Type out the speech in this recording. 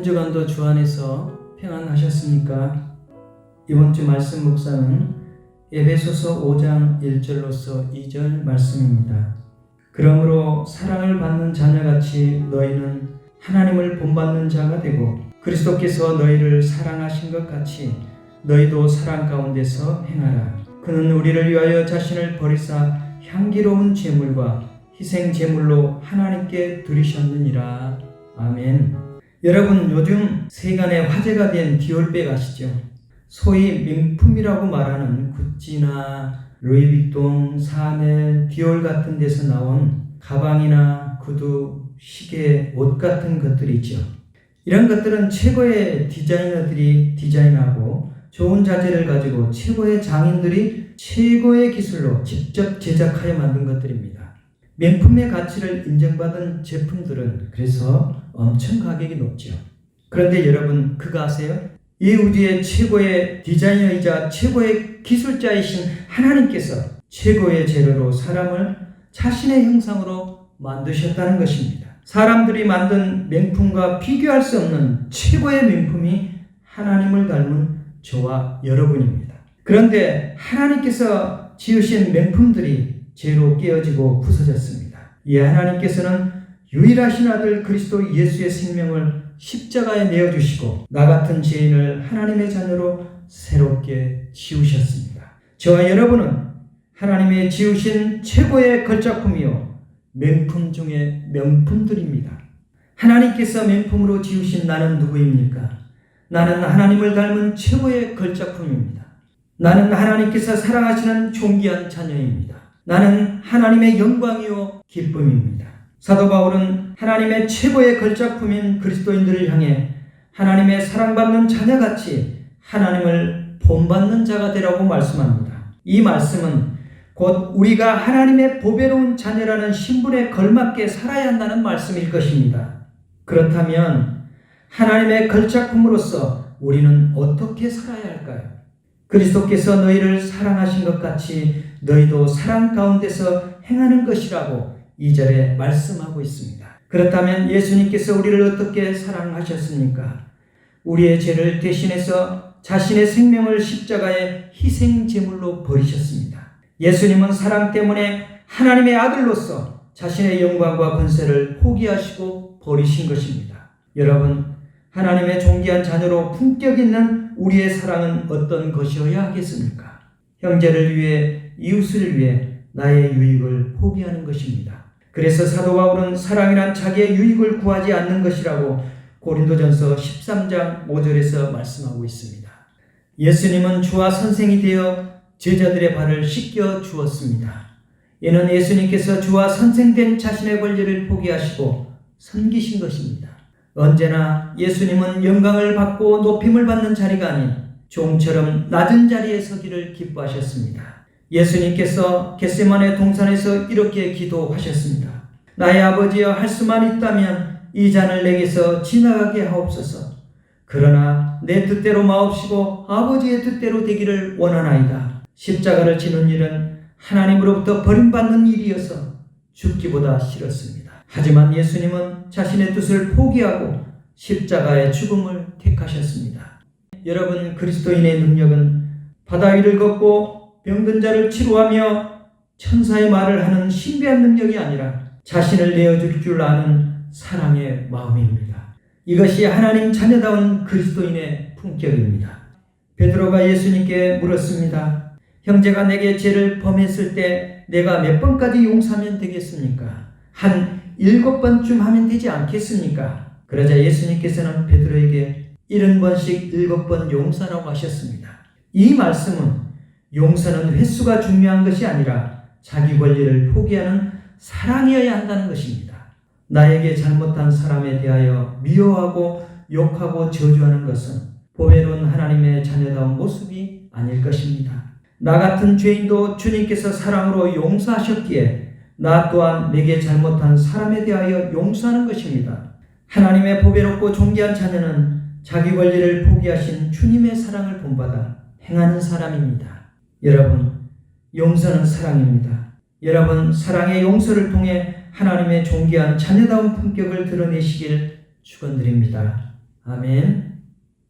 주간도 주 안에서 평안하셨습니까? 이번 주 말씀 묵상은 에베소서 5장 1절로서 2절 말씀입니다. 그러므로 사랑을 받는 자녀같이 너희는 하나님을 본받는 자가 되고 그리스도께서 너희를 사랑하신 것 같이 너희도 사랑 가운데서 행하라. 그는 우리를 위하여 자신을 버리사 향기로운 제물과 희생 제물로 하나님께 드리셨느니라. 아멘. 여러분, 요즘 세간에 화제가 된 디올백 아시죠? 소위 명품이라고 말하는 구찌나 루이비통, 사넬, 디올 같은 데서 나온 가방이나 구두, 시계, 옷 같은 것들이 있죠. 이런 것들은 최고의 디자이너들이 디자인하고 좋은 자재를 가지고 최고의 장인들이 최고의 기술로 직접 제작하여 만든 것들입니다. 명품의 가치를 인정받은 제품들은 그래서 엄청 가격이 높죠. 그런데 여러분, 그거 아세요? 이 우주의 최고의 디자이너이자 최고의 기술자이신 하나님께서 최고의 재료로 사람을 자신의 형상으로 만드셨다는 것입니다. 사람들이 만든 명품과 비교할 수 없는 최고의 명품이 하나님을 닮은 저와 여러분입니다. 그런데 하나님께서 지으신 명품들이 죄로 깨어지고 부서졌습니다. 이 하나님께서는 유일하신 아들 그리스도 예수의 생명을 십자가에 내어주시고 나 같은 죄인을 하나님의 자녀로 새롭게 지으셨습니다. 저와 여러분은 하나님의 지으신 최고의 걸작품이요 명품 중에 명품들입니다. 하나님께서 명품으로 지으신 나는 누구입니까? 나는 하나님을 닮은 최고의 걸작품입니다. 나는 하나님께서 사랑하시는 존귀한 자녀입니다. 나는 하나님의 영광이요 기쁨입니다. 사도 바울은 하나님의 최고의 걸작품인 그리스도인들을 향해 하나님의 사랑받는 자녀같이 하나님을 본받는 자가 되라고 말씀합니다. 이 말씀은 곧 우리가 하나님의 보배로운 자녀라는 신분에 걸맞게 살아야 한다는 말씀일 것입니다. 그렇다면 하나님의 걸작품으로서 우리는 어떻게 살아야 할까요? 그리스도께서 너희를 사랑하신 것 같이 너희도 사랑 가운데서 행하는 것이라고 2절에 말씀하고 있습니다. 그렇다면 예수님께서 우리를 어떻게 사랑하셨습니까? 우리의 죄를 대신해서 자신의 생명을 십자가에 희생 제물로 버리셨습니다. 예수님은 사랑 때문에 하나님의 아들로서 자신의 영광과 권세를 포기하시고 버리신 것입니다. 여러분, 하나님의 존귀한 자녀로 품격 있는 우리의 사랑은 어떤 것이어야 하겠습니까? 형제를 위해, 이웃을 위해 나의 유익을 포기하는 것입니다. 그래서 사도 바울은 사랑이란 자기의 유익을 구하지 않는 것이라고 고린도전서 13장 5절에서 말씀하고 있습니다. 예수님은 주와 선생이 되어 제자들의 발을 씻겨 주었습니다. 이는 예수님께서 주와 선생된 자신의 권리를 포기하시고 섬기신 것입니다. 언제나 예수님은 영광을 받고 높임을 받는 자리가 아닌 종처럼 낮은 자리에 서기를 기뻐하셨습니다. 예수님께서 겟세마네 동산에서 이렇게 기도하셨습니다. 나의 아버지여, 할 수만 있다면 이 잔을 내게서 지나가게 하옵소서. 그러나 내 뜻대로 마옵시고 아버지의 뜻대로 되기를 원하나이다. 십자가를 지는 일은 하나님으로부터 버림받는 일이어서 죽기보다 싫었습니다. 하지만 예수님은 자신의 뜻을 포기하고 십자가의 죽음을 택하셨습니다. 여러분, 그리스도인의 능력은 바다 위를 걷고 병든 자를 치료하며 천사의 말을 하는 신비한 능력이 아니라 자신을 내어줄 줄 아는 사랑의 마음입니다. 이것이 하나님 자녀다운 그리스도인의 품격입니다. 베드로가 예수님께 물었습니다. 형제가 내게 죄를 범했을 때 내가 몇 번까지 용서하면 되겠습니까? 한 7번쯤 하면 되지 않겠습니까? 그러자 예수님께서는 베드로에게 70번씩 7번 용서라고 하셨습니다. 이 말씀은 용서는 횟수가 중요한 것이 아니라 자기 권리를 포기하는 사랑이어야 한다는 것입니다. 나에게 잘못한 사람에 대하여 미워하고 욕하고 저주하는 것은 보배로운 하나님의 자녀다운 모습이 아닐 것입니다. 나 같은 죄인도 주님께서 사랑으로 용서하셨기에 나 또한 내게 잘못한 사람에 대하여 용서하는 것입니다. 하나님의 보배롭고 존귀한 자녀는 자기 권리를 포기하신 주님의 사랑을 본받아 행하는 사람입니다. 여러분, 용서는 사랑입니다. 여러분, 사랑의 용서를 통해 하나님의 존귀한 자녀다운 품격을 드러내시길 축원드립니다. 아멘.